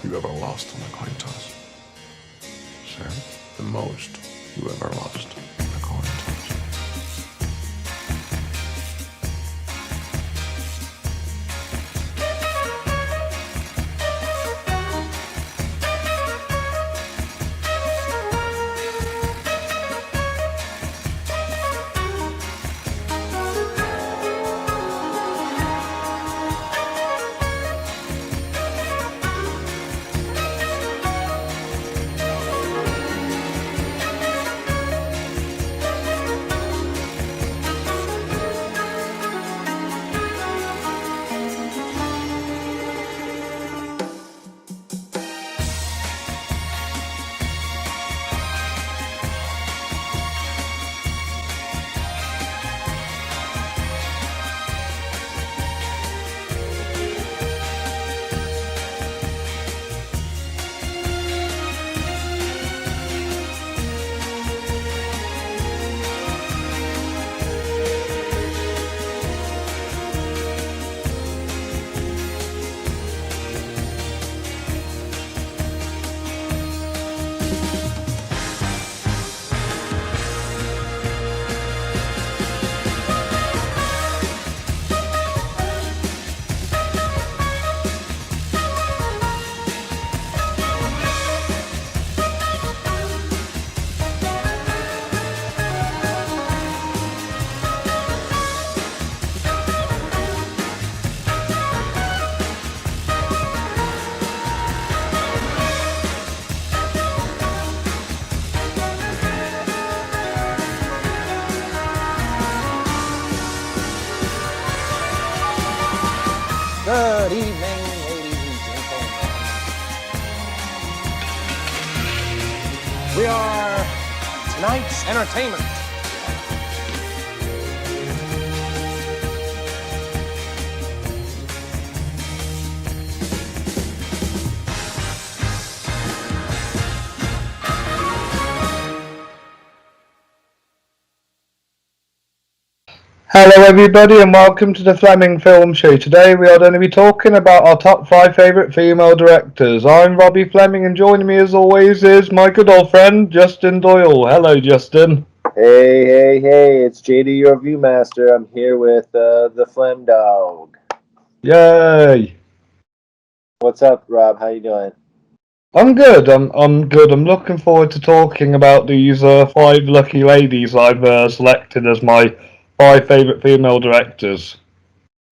you ever lost on a coin toss? Sir, the most you ever lost on a coin toss. Good evening, ladies and gentlemen. We are tonight's entertainment. Hello everybody and welcome to the Fleming Film Show. Today we are going to be talking about our top 5 favourite female directors. I'm Robbie Fleming and joining me as always is my good old friend Justin Doyle. Hello Justin. Hey, it's JD, your viewmaster. I'm here with the Flem Dog. Yay! What's up, Rob? How you doing? I'm good. I'm good. I'm looking forward to talking about these 5 lucky ladies I've selected as my 5 favourite female directors.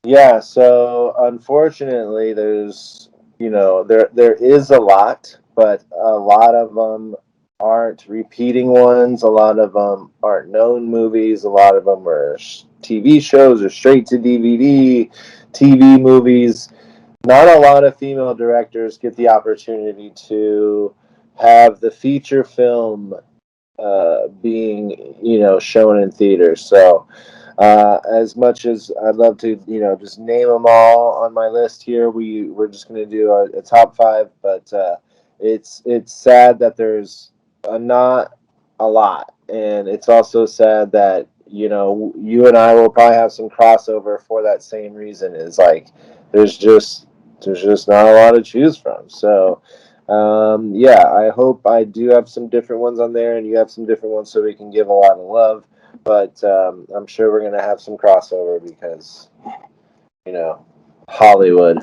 Yeah, so unfortunately there's there is a lot, but a lot of them aren't repeating ones. A lot of them aren't known movies. A lot of them are TV shows or straight to DVD, TV movies. Not a lot of female directors get the opportunity to have the feature film being shown in theaters. So as much as I'd love to just name them all on my list here, we're just going to do a top 5, but it's sad that there's not a lot, and it's also sad that you and I will probably have some crossover for that same reason. Is like there's just not a lot to choose from. So yeah, I hope I do have some different ones on there and you have some different ones so we can give a lot of love, but I'm sure we're going to have some crossover because Hollywood.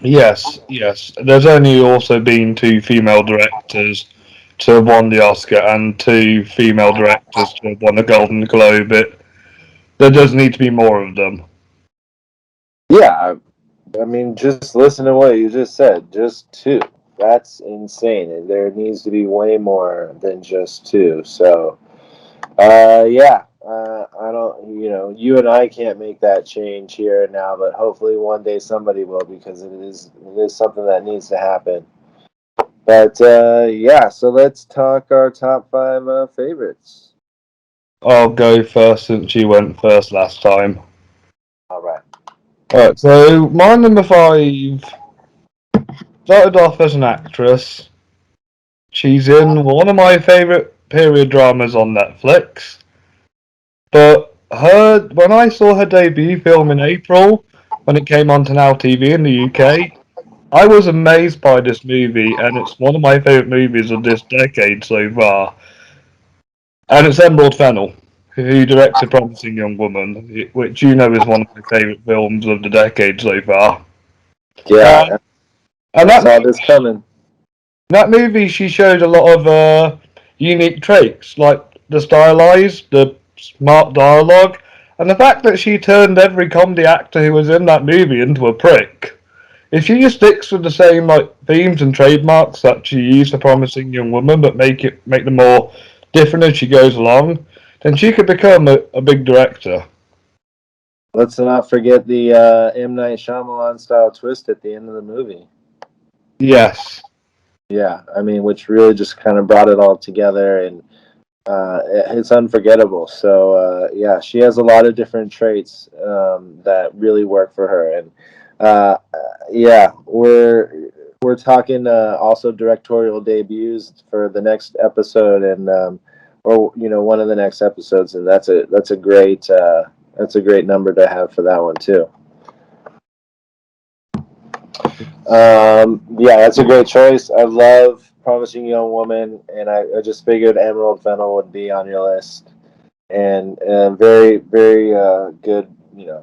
Yes. There's only also been 2 female directors to have won the Oscar and 2 female directors to have won the Golden Globe. There does need to be more of them. Yeah, I mean, just listen to what you just said. Just 2. That's insane. There needs to be way more than just 2. So, yeah. I don't, you and I can't make that change here and now, but hopefully one day somebody will, because it is something that needs to happen. But yeah, so let's talk our top 5 favorites. I'll go first since you went first last time. All right. Alright, so my number 5 started off as an actress. She's in one of my favourite period dramas on Netflix. But when I saw her debut film in April, when it came on to Now TV in the UK, I was amazed by this movie, and it's one of my favourite movies of this decade so far. And it's Emerald Fennell, who directed Promising Young Woman, which you know is one of my favourite films of the decade so far. Yeah, And I that saw this coming. that movie, she showed a lot of unique traits, like the stylized, the smart dialogue, and the fact that she turned every comedy actor who was in that movie into a prick. If she just sticks with the same like themes and trademarks that she used for Promising Young Woman, but make them more different as she goes along, then she could become a big director. Let's not forget the M. Night Shyamalan style twist at the end of the movie. Yes. Yeah, I mean, which really just kind of brought it all together, and it's unforgettable. So yeah, she has a lot of different traits that really work for her, and uh, yeah, we're talking also directorial debuts for the next episode, and or one of the next episodes, and that's a great number to have for that one too. Yeah, that's a great choice. I love Promising Young Woman, and I just figured Emerald Fennell would be on your list, and very, very good.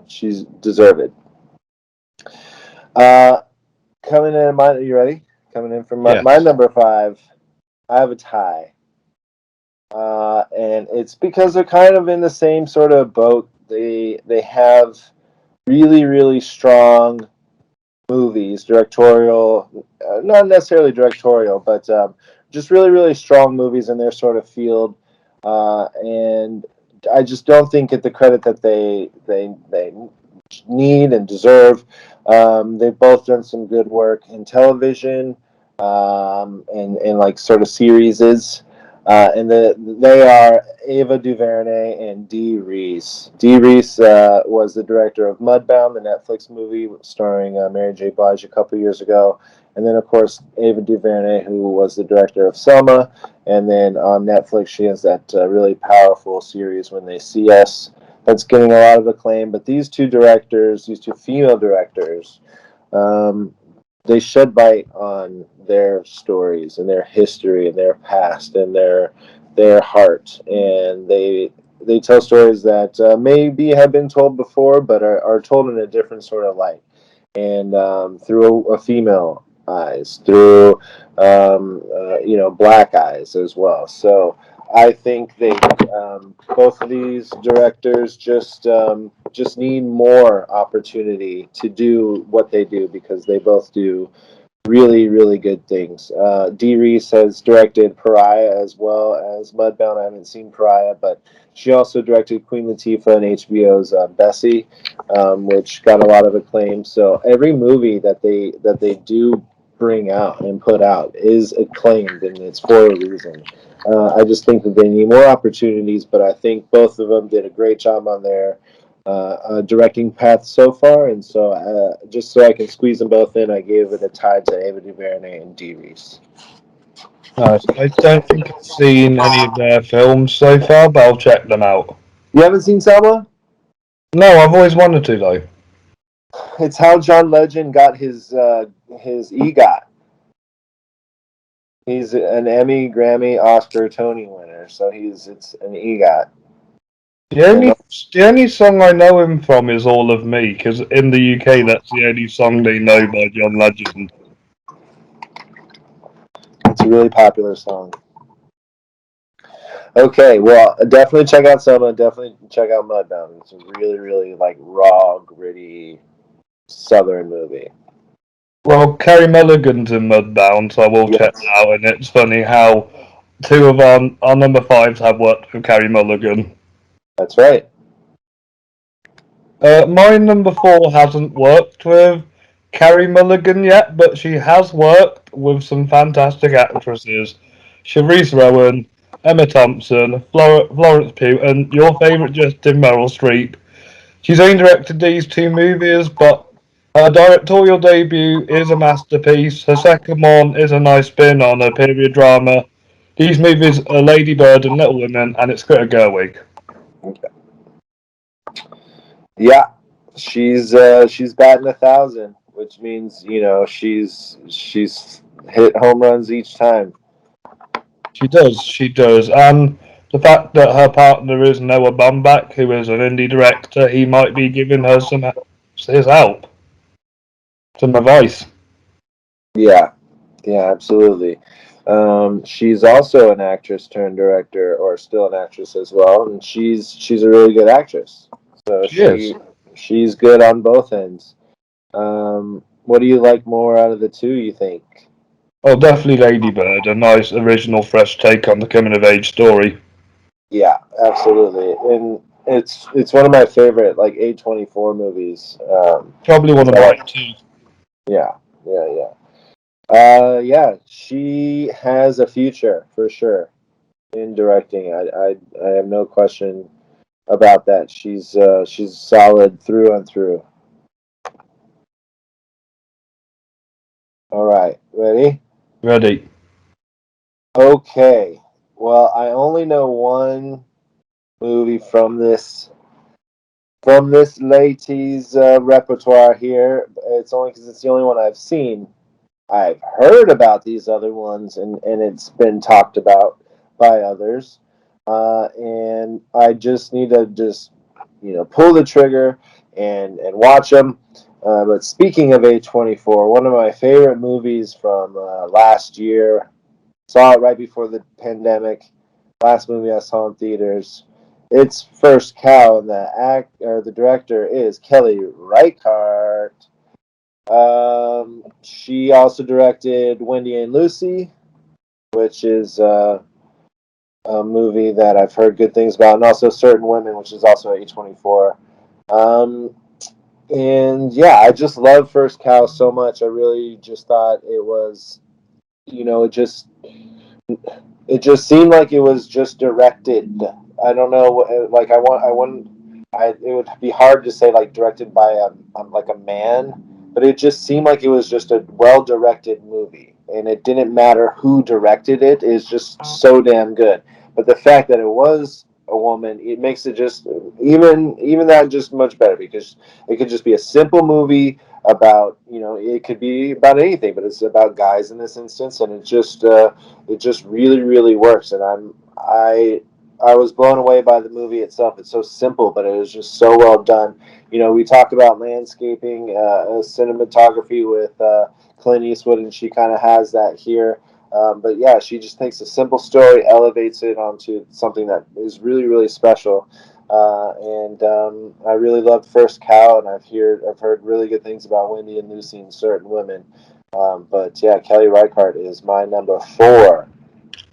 She's deserved. Uh, coming in, are you ready? Coming in from my Yes. number 5, I have a tie, and it's because they're kind of in the same sort of boat. They have really, really strong movies, directorial, not necessarily directorial, but just really, really strong movies in their sort of field. And I just don't think get the credit that they need and deserve. They've both done some good work in television, and like sort of series and they are Ava DuVernay and Dee Reese. Dee Reese was the director of Mudbound, the Netflix movie starring Mary J. Blige a couple years ago. And then, of course, Ava DuVernay, who was the director of Selma. And then on Netflix, she has that really powerful series, When They See Us, that's getting a lot of acclaim. But these two directors, these two female directors, um, they shed light on their stories and their history and their past and their heart, and they tell stories that maybe have been told before, but are told in a different sort of light, and through a female eyes, through black eyes as well. So I think they both of these directors just need more opportunity to do what they do, because they both do really, really good things. Dee Reese has directed Pariah as well as Mudbound. I haven't seen Pariah, but she also directed Queen Latifah and HBO's Bessie, which got a lot of acclaim. So every movie that they do bring out and put out is acclaimed, and it's for a reason. I just think that they need more opportunities, but I think both of them did a great job on their directing path so far, and so just so I can squeeze them both in, I gave it a tie to Ava DuVernay and Dee Reese. Nice. I don't think I've seen any of their films so far, but I'll check them out. You haven't seen Selma? No, I've always wanted to though. It's how John Legend got his EGOT. He's an Emmy, Grammy, Oscar, Tony winner, so it's an EGOT. The And only the only song I know him from is "All of Me," because in the UK that's the only song they know by John Legend. it's a really popular song. Okay, well, definitely check out Selma. Definitely check out Mudbound. It's a really, really like raw, gritty Southern movie. Well, Kerry Mulligan's in Mudbound, so I will check Yes, that out. And it's funny how two of our number fives have worked with Kerry Mulligan. that's right. My number 4 hasn't worked with Carrie Mulligan yet, but she has worked with some fantastic actresses. Charisse Rowan, Emma Thompson, Florence Pugh, and your favourite Justin Meryl Streep. She's only directed these 2 movies, but her directorial debut is a masterpiece. Her second one is a nice spin on a period drama. These movies are Lady Bird and Little Women, and it's Greta Gerwig. Yeah, she's batting 1,000. which means she's hit home runs each time. She does, she does. And the fact that her partner is Noah Baumbach, who is an indie director, he might be giving her his help, some advice. Yeah, yeah, absolutely. She's also an actress turned director, or still an actress as well, and she's a really good actress. So She is. she's good on both ends. What do you like more out of the two, you think? Oh, definitely Lady Bird, a nice original, fresh take on the coming of age story. Yeah, absolutely. And it's one of my favorite like A24 movies. Probably one 'Cause of I mine like, too. yeah, yeah, yeah. Yeah, she has a future for sure in directing. I have no question about that. She's solid through and through. All right, ready? Ready. Okay. Well, I only know one movie from this lady's repertoire here. It's only because it's the only one I've seen. I've heard about these other ones, and it's been talked about by others. And I just need to pull the trigger and watch them. But speaking of A24, one of my favorite movies from last year, saw it right before the pandemic. Last movie I saw in theaters. It's First Cow, and the director is Kelly Reichardt. She also directed Wendy and Lucy, which is a movie that I've heard good things about, and also Certain Women, which is also A24. Um, and yeah, I just love First Cow so much. I really just thought it was, it just seemed like it was just directed. I don't know, like it would be hard to say like directed by like a man, but it just seemed like it was just a well directed movie, and it didn't matter who directed it. It's just so damn good. But the fact that it was a woman, it makes it just even that just much better, because it could just be a simple movie about, it could be about anything, but it's about guys in this instance, and it just really really works. And I was blown away by the movie itself. It's so simple, but it was just so well done. We talk about landscaping, cinematography with Clint Eastwood, and she kind of has that here. But yeah, she just takes a simple story, elevates it onto something that is really really special. And I really loved First Cow, and I've heard really good things about Wendy and Lucy and Certain Women. But yeah, Kelly Reichardt is my number four.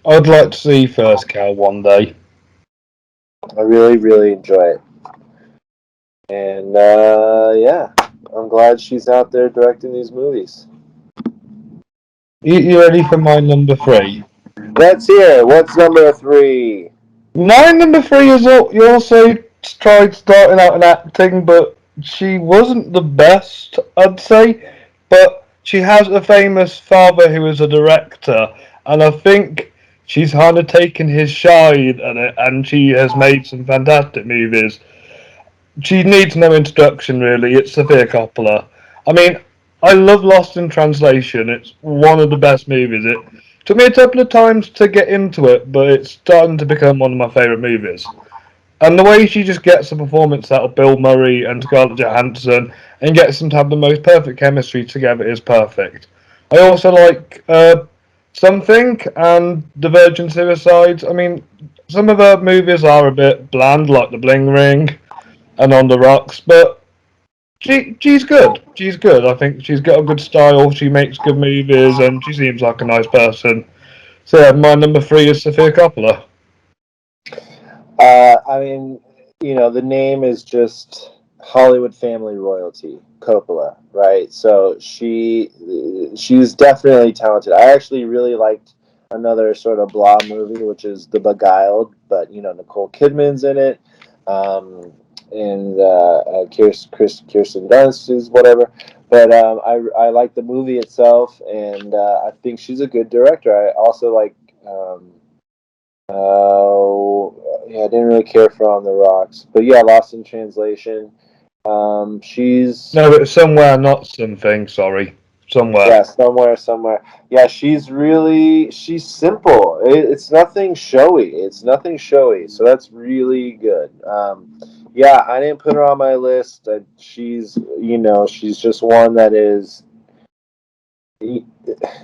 I'd like to see First Cow one day. I really, really enjoy it. And yeah, I'm glad she's out there directing these movies. You ready for my number three? Let's hear it. What's number three? My number three is you also tried starting out in acting, but she wasn't the best, I'd say. But she has a famous father who is a director, and I think she's kind of taken his shine at it, and she has made some fantastic movies. She needs no introduction, really. It's Sophia Coppola. I mean, I love Lost in Translation. It's one of the best movies. It took me a couple of times to get into it, but it's starting to become one of my favourite movies. And the way she just gets a performance out of Bill Murray and Scarlett Johansson and gets them to have the most perfect chemistry together is perfect. I also like Something and The Virgin Suicides. I mean, some of her movies are a bit bland, like The Bling Ring and On the Rocks, but she's good. She's good. I think she's got a good style. She makes good movies, and she seems like a nice person. So yeah, my number three is Sophia Coppola. I mean, the name is just Hollywood family royalty, Coppola, right? So she's definitely talented. I actually really liked another sort of blah movie, which is The Beguiled, but Nicole Kidman's in it, and Kirsten Dunst is whatever. But I like the movie itself, and I think she's a good director. I also like. Yeah, I didn't really care for On the Rocks, but yeah, Lost in Translation. She's No, it's somewhere, not something. Sorry, somewhere. yeah, somewhere. Yeah, she's simple. It's nothing showy. It's nothing showy. So that's really good. Yeah, I didn't put her on my list. She's just one that is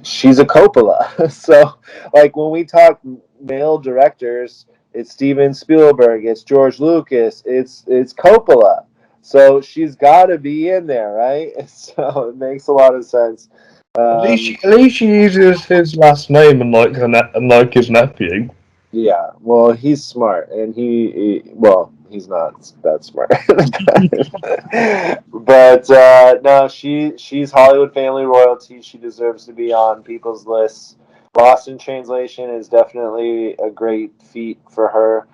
she's a Coppola. So, like when we talk male directors, it's Steven Spielberg, it's George Lucas, it's Coppola. So she's got to be in there, right? So it makes a lot of sense. Um, At least she uses his last name, unlike his nephew. yeah, well, he's smart, and well, he's not that smart, but no, she's Hollywood family royalty. She deserves to be on people's lists. Lost in Translation is definitely a great feat for her.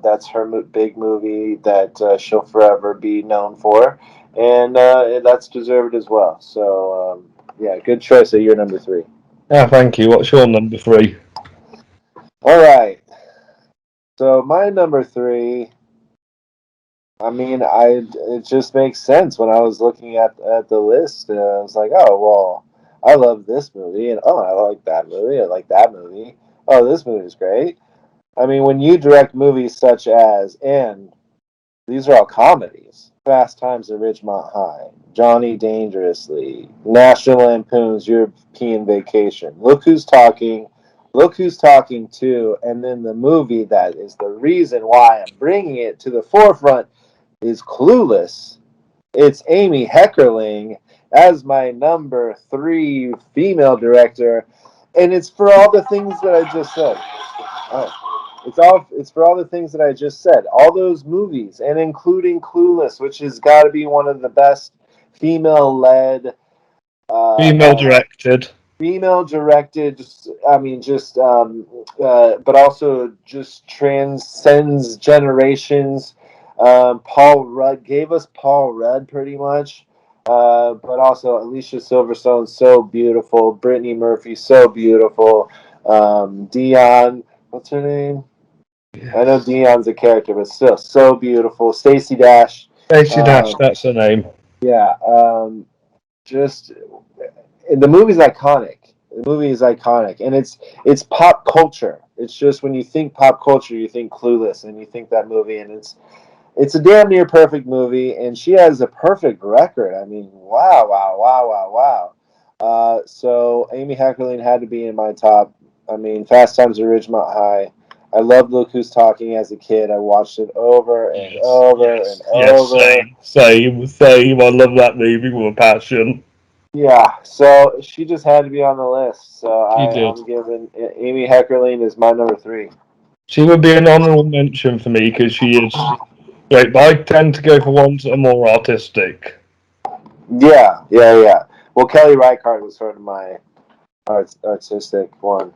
That's her big movie that she'll forever be known for, and that's deserved as well. So, yeah, good choice at your number three. Yeah, thank you. What's your number three? All right. So my number three, I mean, it just makes sense when I was looking at the list. I was like, oh well, I love this movie, and oh, I like that movie. I like that movie. Oh, this movie is great. I mean, when you direct movies such as, and these are all comedies: Fast Times at Ridgemont High, Johnny Dangerously, National Lampoon's European Vacation. Look Who's Talking Too, and then the movie that is the reason why I'm bringing it to the forefront is Clueless. It's Amy Heckerling as my number three female director, and it's for all the things that I just said. Oh, it's for all the things that I just said. All those movies, and including Clueless, which has got to be one of the best female-led, Female directed. female directed. I mean, but also just transcends generations. Paul Rudd gave us Paul Rudd pretty much, but also Alicia Silverstone, so beautiful. Brittany Murphy, so beautiful. Dion, what's her name? I know Dion's a character, but still so beautiful. Stacey Dash, Stacey Dash, um, that's her name. yeah, just the movie's iconic. The movie is iconic, and it's pop culture. It's just when you think pop culture, you think Clueless, and you think that movie, and it's a damn near perfect movie, and she has a perfect record. I mean, wow. So Amy Heckerling had to be in my top. I mean, Fast Times at Ridgemont High. I loved Look Who's Talking as a kid. I watched it over and Yes, over and yes, yes. over. Same. I love that movie with a passion. Yeah, so she just had to be on the list. So She did. I'm giving Amy Heckerling is my number three. She would be an honourable mention for me because she is great, but I tend to go for ones that are more artistic. Yeah. Well, Kelly Reichardt was sort of my artistic one.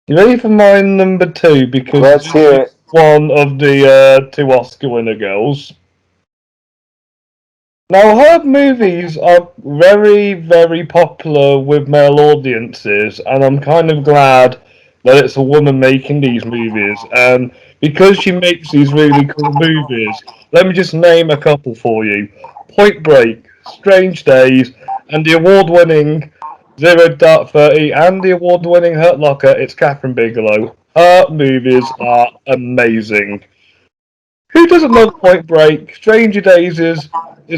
You ready for my number two? Because Let's this hear is it. one of the two Oscar winner girls. Now, her movies are very, very popular with male audiences, and I'm kind of glad that it's a woman making these movies. And because she makes these really cool movies, let me just name a couple for you: Point Break, Strange Days, and the award-winning Zero Dark 30, and the award-winning Hurt Locker. It's Catherine Bigelow. Her movies are amazing. Who doesn't love Point Break? Stranger Days is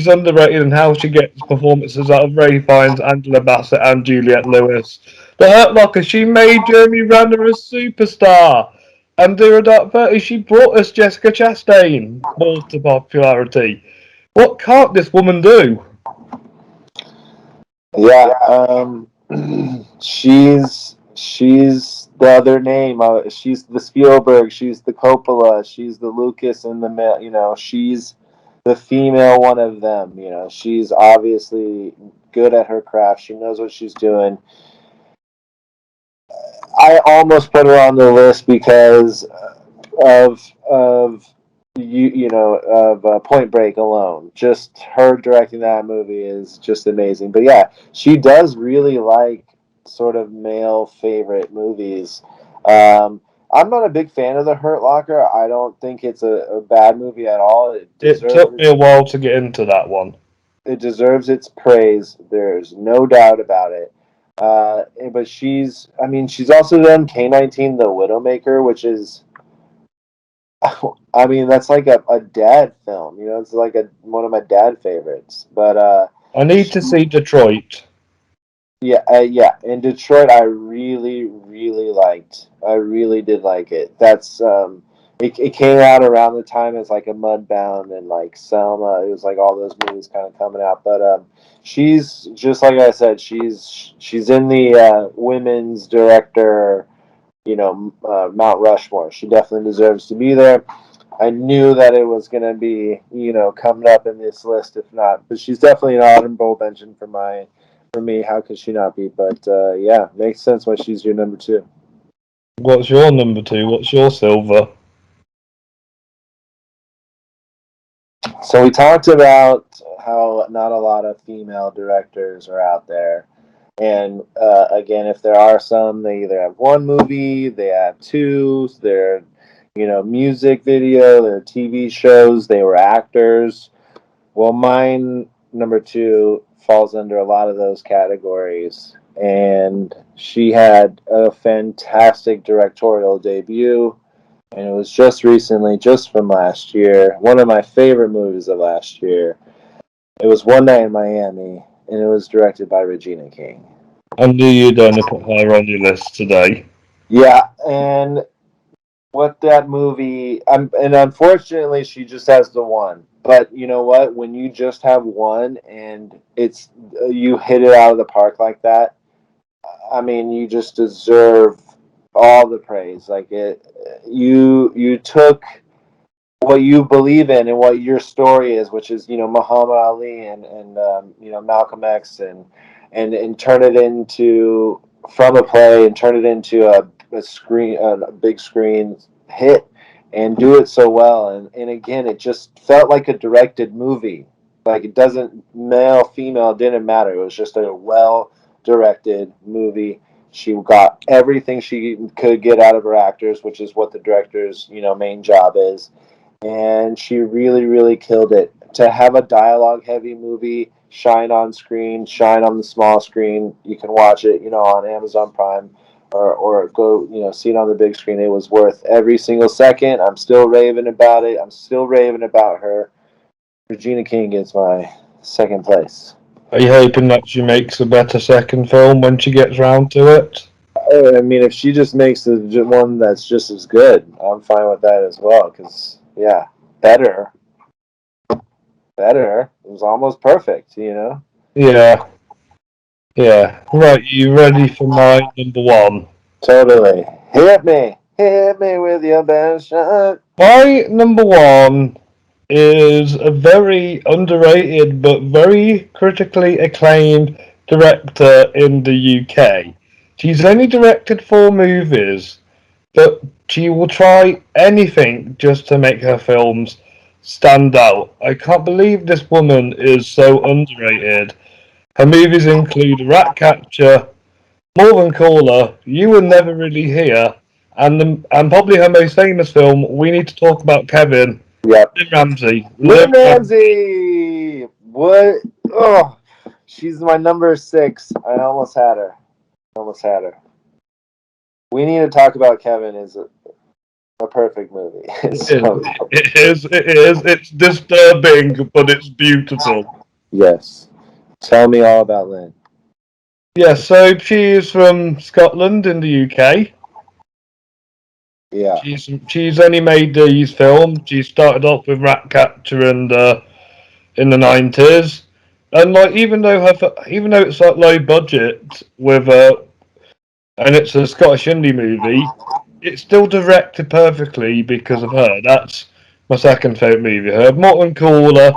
underrated in how she gets performances out of Ray Fiennes, Angela Bassett, and Juliette Lewis. The Hurt Locker, she made Jeremy Renner a superstar. And Zero Dark 30, she brought us Jessica Chastain more to popularity. What can't this woman do? Yeah, she's the other name. She's the Spielberg. She's the Coppola. She's the Lucas and the male. She's the female one of them. She's obviously good at her craft. She knows what she's doing. I almost put her on the list because of Point Break alone. Just her directing that movie is just amazing. But yeah, she does really like sort of male favorite movies. I'm not a big fan of The Hurt Locker. I don't think it's a bad movie at all. It took me a while to get into that one. It deserves its praise. There's no doubt about it. But she's also done K-19, The Widowmaker, which is, I mean, that's like a dad film. You know, it's like one of my dad favorites. But I need to see Detroit. yeah. In Detroit, I really, really liked. I really did like it. It came out around the time as like a Mudbound and like Selma. It was like all those movies kind of coming out. But she's just like I said. She's in the women's director, Mount Rushmore. She definitely deserves to be there. I knew that it was going to be, coming up in this list, if not. But she's definitely an honorable mention for me. How could she not be? But yeah, makes sense why she's your number 2. What's your number 2? What's your silver? So we talked about how not a lot of female directors are out there. And again, if there are some, they either have one movie, they have two, they're, music video, they're TV shows, they were actors. Well, mine, number 2, falls under a lot of those categories. And she had a fantastic directorial debut. And it was just recently, just from last year, one of my favorite movies of last year. It was One Night in Miami, and it was directed by Regina King. I knew you'd only put her on your list today. Yeah, and what that movie, and unfortunately, she just has the one. But you know what? When you just have one and you hit it out of the park like that, I mean, you just deserve all the praise. Like you took what you believe in and what your story is, which is Muhammad Ali and Malcolm X and turn it into from a play and turn it into a big screen hit and do it so well and again it just felt like a directed movie. Like it doesn't male female didn't matter. It was just a well directed movie. She got everything she could get out of her actors, which is what the director's main job is, and she really, really killed it. To have a dialogue-heavy movie shine on screen, shine on the small screen, you can watch it, on Amazon Prime, or go, see it on the big screen. It was worth every single second. I'm still raving about it. I'm still raving about her. Regina King gets my second place. Are you hoping that she makes a better second film when she gets round to it? I mean, if she just makes the one that's just as good, I'm fine with that as well. Because yeah, better. It was almost perfect, Yeah. Yeah. Right, you ready for my number 1? Totally. Hit me with your best shot. My number 1 is a very underrated but very critically acclaimed director in the UK. She's only directed 4 movies, but she will try anything just to make her films stand out. I can't believe this woman is so underrated. Her movies include Ratcatcher, More Than Caller, You Were Never Really Here, and probably her most famous film, We Need to Talk About Kevin. Yep. Lynn Ramsey. Lynn Ramsey. What? Oh, she's my number 6. I almost had her. We Need to Talk About Kevin is a perfect movie. It is. It's disturbing, but it's beautiful. Yes. Tell me all about Lynn. Yeah, so she is from Scotland in the UK. Yeah. She's only made these films. She started off with Ratcatcher and in the 90s, and like even though it's like low budget with and it's a Scottish indie movie, it's still directed perfectly because of her. That's my second favourite movie. Her Morton Caller.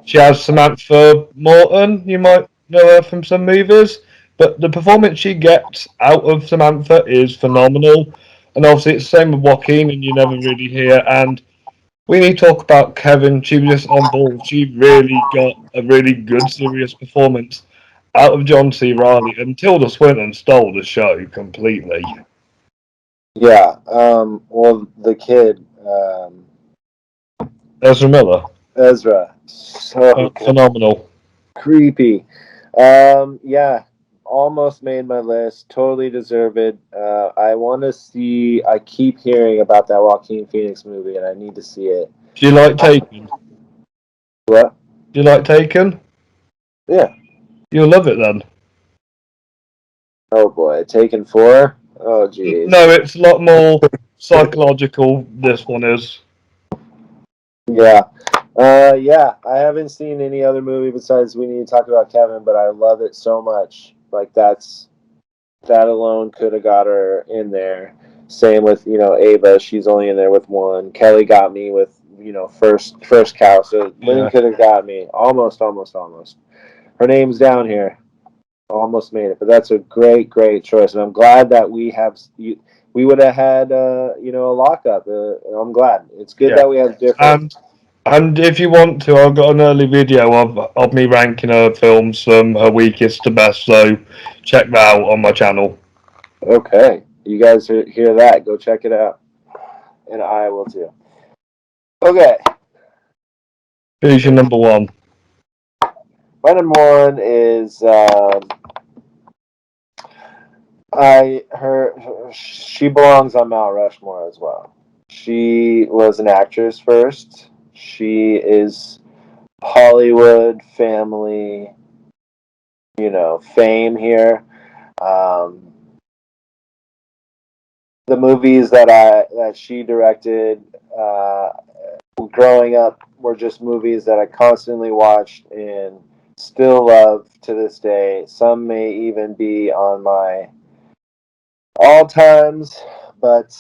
She has Samantha Morton. You might know her from some movies, but the performance she gets out of Samantha is phenomenal. And obviously, it's the same with Joaquin, and you never really hear. And we need to talk about Kevin. She was just on board. She really got a really good, serious performance out of John C. Reilly, and Tilda Swinton stole the show completely. Yeah. Well, the kid, Ezra Miller. Ezra, so good. Phenomenal. Creepy. Yeah. Almost made my list. Totally deserve it. I want to see. I keep hearing about that Joaquin Phoenix movie, and I need to see it. Do you like Taken? What? Do you like Taken? Yeah. You'll love it then. Oh boy, Taken 4. Oh jeez. No, it's a lot more psychological. This one is. Yeah. Yeah. I haven't seen any other movie besides We Need to Talk About Kevin, but I love it so much. Like that alone could have got her in there. Same with Ava. She's only in there with one. Kelly got me with first cow. So Lynn Yeah. could have got me almost, almost, almost. Her name's down here. Almost made it, but that's a great, great choice, and I'm glad that we would have had a lockup. I'm glad. It's good Yeah. that we have different. And if you want to, I've got an early video of me ranking her films from her weakest to best. So check that out on my channel. Okay, you guys hear that? Go check it out, and I will too. Okay, Who's your number one? my number one is she belongs on Mount Rushmore as well. She was an actress first. She is Hollywood family, fame here. Um, the movies that she directed growing up were just movies that I constantly watched and still love to this day. Some may even be on my all times, but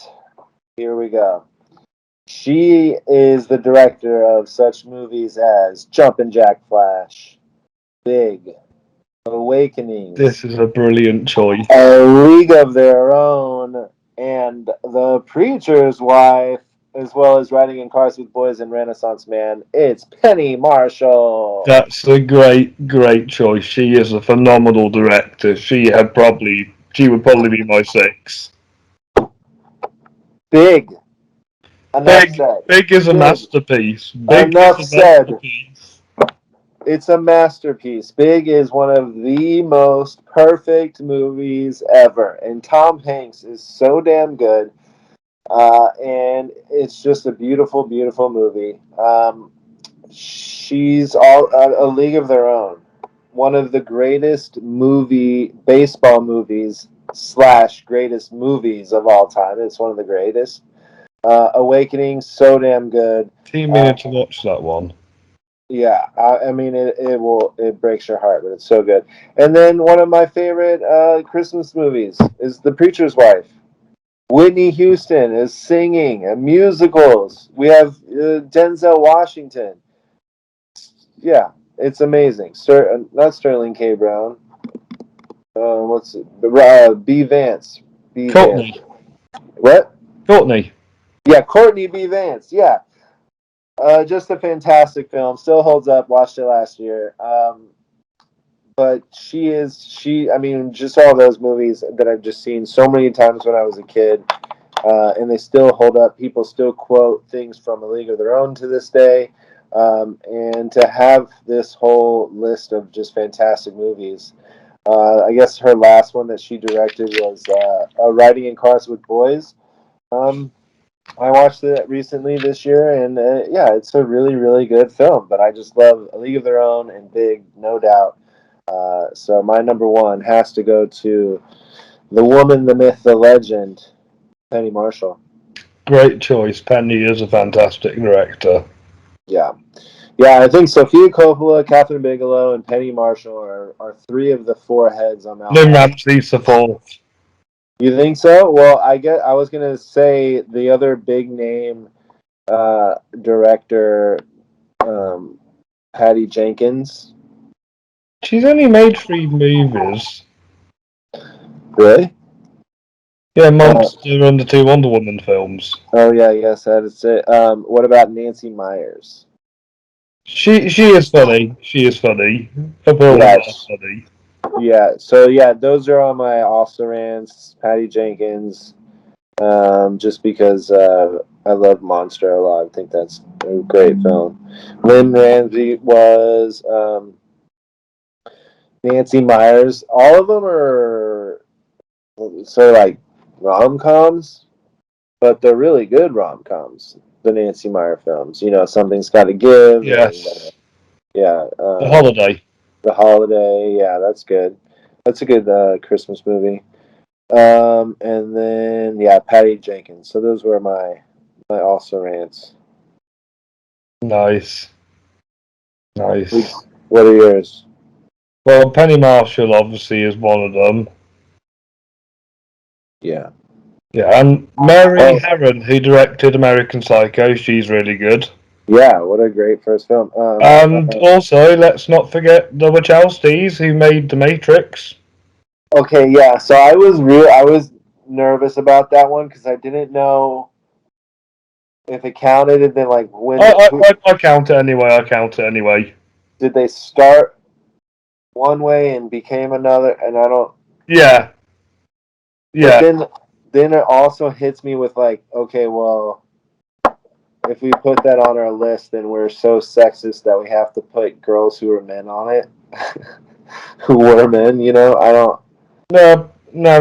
here we go. She is the director of such movies as Jumpin' Jack Flash, Big, Awakenings, This is a brilliant choice. A League of Their Own, and The Preacher's Wife, as well as Riding in Cars with Boys and Renaissance Man. It's Penny Marshall. That's a great, great choice. She is a phenomenal director. She would probably be my six. Big. Enough Big, said. Big is a Big. masterpiece. Big Enough is a said. masterpiece. It's a masterpiece. Big is one of the most perfect movies ever, and Tom Hanks is so damn good. And it's just a beautiful, beautiful movie. She's all A League of Their Own, one of the greatest baseball movies / greatest movies of all time. It's one of the greatest. Awakening, so damn good. Keep meaning to watch that one. Yeah, I mean it breaks your heart, but it's so good. And then one of my favorite Christmas movies is The Preacher's Wife. Whitney Houston is singing musicals. We have Denzel Washington. Yeah, it's amazing. Not Sterling K. Brown. What's it? B. Vance. B. Vance. Courtney. What? Courtney. Yeah, Courtney B. Vance. Yeah. Just a fantastic film. Still holds up. Watched it last year. But I mean, just all those movies that I've just seen so many times when I was a kid, and they still hold up. People still quote things from A League of Their Own to this day. And to have this whole list of just fantastic movies. I guess her last one that she directed was Riding in Cars with Boys. I watched it recently this year, and yeah, it's a really, really good film. But I just love A League of Their Own and Big, no doubt. So my number one has to go to the woman, the myth, the legend, Penny Marshall. Great choice. Penny is a fantastic director. Yeah. Yeah, I think Sofia Coppola, Catherine Bigelow, and Penny Marshall are three of the four heads on Mount Lynn Rushmore. Ramsey's the fourth. You think so? Well, I was gonna say the other big name director, Patty Jenkins. She's only made 3 movies. Really? Yeah, Monster and the 2 Wonder Woman films. Oh yeah, yes, that's it. What about Nancy Myers? She is funny. She is funny. Her films Yes. are funny. Yeah. So yeah, those are on my also rans. Patty Jenkins, just because I love Monster a lot. I think that's a great film. Lynn Ramsey was Nancy Myers. All of them are sort of like rom-coms, but they're really good rom-coms. The Nancy Meyer films, Something's Got to Give. Yes. And, yeah. The Holiday. The Holiday. Yeah, that's good. That's a good Christmas movie. And then Patty Jenkins. So those were my also rants. Nice. What are yours? Well, Penny Marshall obviously is one of them. Yeah. Yeah, and Mary Harron, who directed American Psycho, she's really good. Yeah, what a great first film. And also, let's not forget the Wachowskis, who made The Matrix. Okay, yeah. So I was nervous about that one because I didn't know if it counted, and then like when I count it anyway. Did they start one way and became another? And I don't. Yeah. But then it also hits me with like, okay, well, if we put that on our list, then we're so sexist that we have to put girls who are men on it, who were men. I don't. No,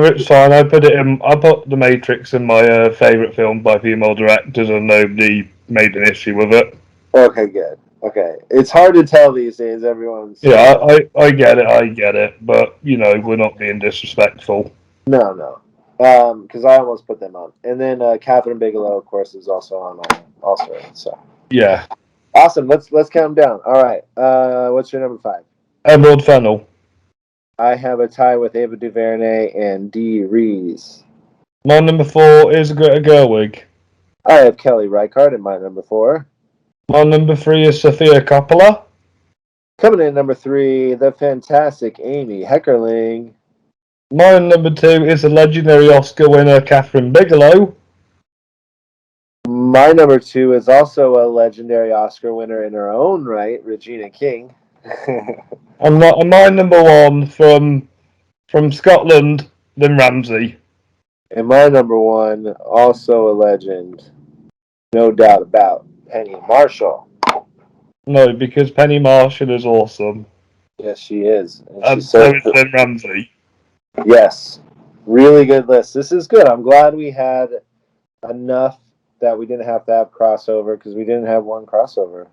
it's fine. I put The Matrix in my favorite film by female directors, and nobody made an issue with it. Okay, good. Okay, it's hard to tell these days. Everyone's. Yeah, I get it, but we're not being disrespectful. No. Because I almost put them on, and then Catherine Bigelow, of course, is also on also. So yeah, awesome. Let's count them down. All right. What's your number 5? Emerald Fennell. I have a tie with Ava DuVernay and Dee Rees. My number 4 is Greta Gerwig. I have Kelly Reichardt in my number 4. My number 3 is Sofia Coppola. Coming in number 3, the fantastic Amy Heckerling. My number 2 is the legendary Oscar winner Catherine Bigelow. My number 2 is also a legendary Oscar winner in her own right, Regina King. and my number 1 from Scotland, Lynn Ramsey. And my number 1, also a legend, no doubt about, Penny Marshall. No, because Penny Marshall is awesome. Yes, she is. And so is Lynn Ramsey. Yes. Really good list. This is good. I'm glad we had enough that we didn't have to have crossover, because we didn't have one crossover.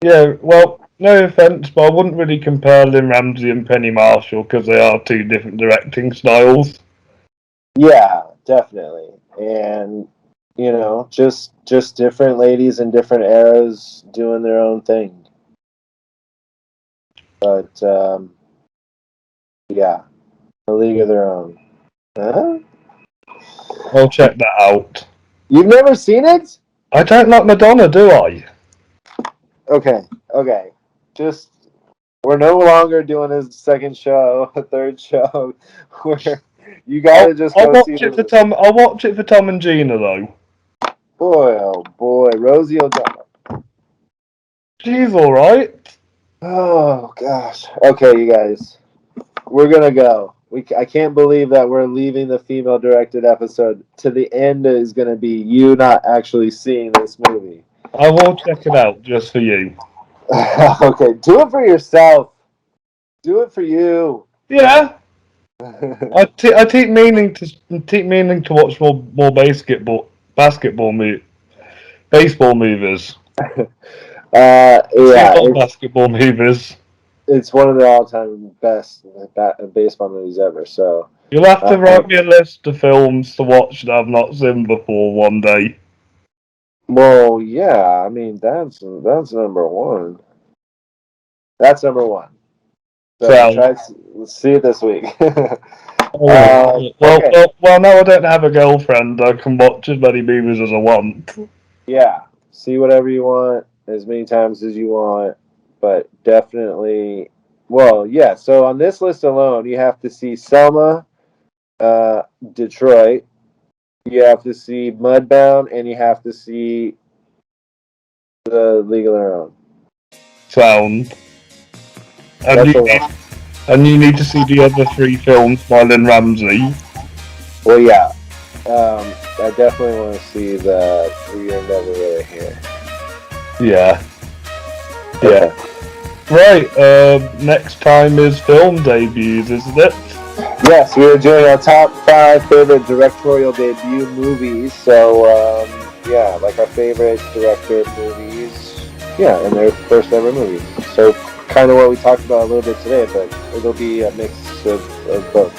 Yeah, well, no offense, but I wouldn't really compare Lynn Ramsey and Penny Marshall because they are 2 different directing styles. Yeah, definitely. And just different ladies in different eras doing their own thing. But yeah, a league of their own. Huh? I'll check that out. You've never seen it? I don't like Madonna, do I? Okay. Just, we're no longer doing a second show, a third show, where you gotta I'll watch it for Tom and Gina, though. Boy, oh boy, Rosie O'Donnell. She's alright. Oh gosh. Okay, you guys, we're gonna go. I can't believe that we're leaving the female-directed episode to the end. Is gonna be you not actually seeing this movie. I will check it out just for you. Okay, do it for yourself. Do it for you. Yeah. I keep meaning to watch more baseball movies. Yeah, basketball movies. It's one of the all-time best baseball movies ever. So you'll have to write me a list of films to watch that I've not seen before one day. Well, yeah, I mean that's number 1. That's number 1. So let's see it this week. Well, okay. now I don't have a girlfriend. I can watch as many movies as I want. Yeah, see whatever you want as many times as you want, but definitely. Well, yeah. So on this list alone, you have to see Selma, Detroit. You have to see Mudbound, and you have to see The League of Their Own. Sound. And you need to see the other 3 films by Lynn Ramsey. Well, yeah. I definitely want to see the We Are Never Really Here. Yeah. Okay. Right, next time is film debuts, isn't it? Yes, we are doing our top 5 favorite directorial debut movies. So, yeah, like our favorite director movies. Yeah, and their first ever movies. So, kind of what we talked about a little bit today, but it'll be a mix of both.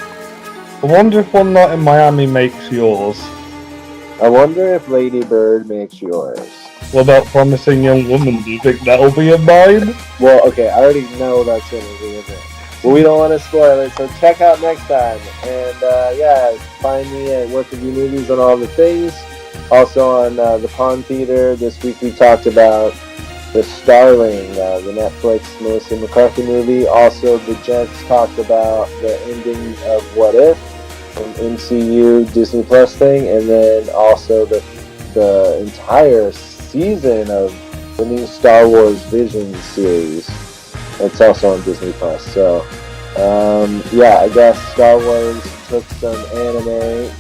I wonder if One Night in Miami makes yours. I wonder if Lady Bird makes yours. What about Promising Young Woman? Do you think that'll be in mine? Well, okay, I already know that's going to be in there. But we don't want to spoil it, so check out next time. And yeah, find me at What Review Movies on all the things. Also on the Pond Theater. This week we talked about The Starling, the Netflix Melissa McCarthy movie. Also, the Gents talked about the ending of What If, an MCU Disney Plus thing, and then also the entire season of the new Star Wars Visions series. It's also on Disney Plus. So, yeah, I guess Star Wars took some anime,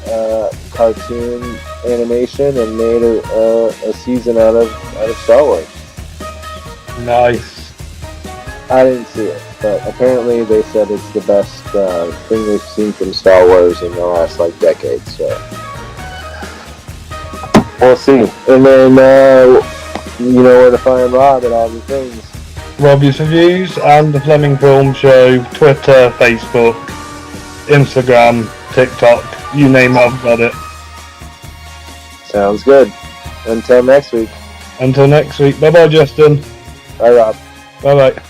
cartoon animation and made a season out of Star Wars. Nice. I didn't see it, but apparently they said it's the best thing they've seen from Star Wars in the last decade. So we'll see. And then you know where to find Rob at all the things. Robbie's Reviews and the Fleming Film Show, Twitter, Facebook, Instagram, TikTok, you name it, I've got it. Sounds good. Until next week. Until next week, bye bye Justin. Bye, Rob. Bye bye.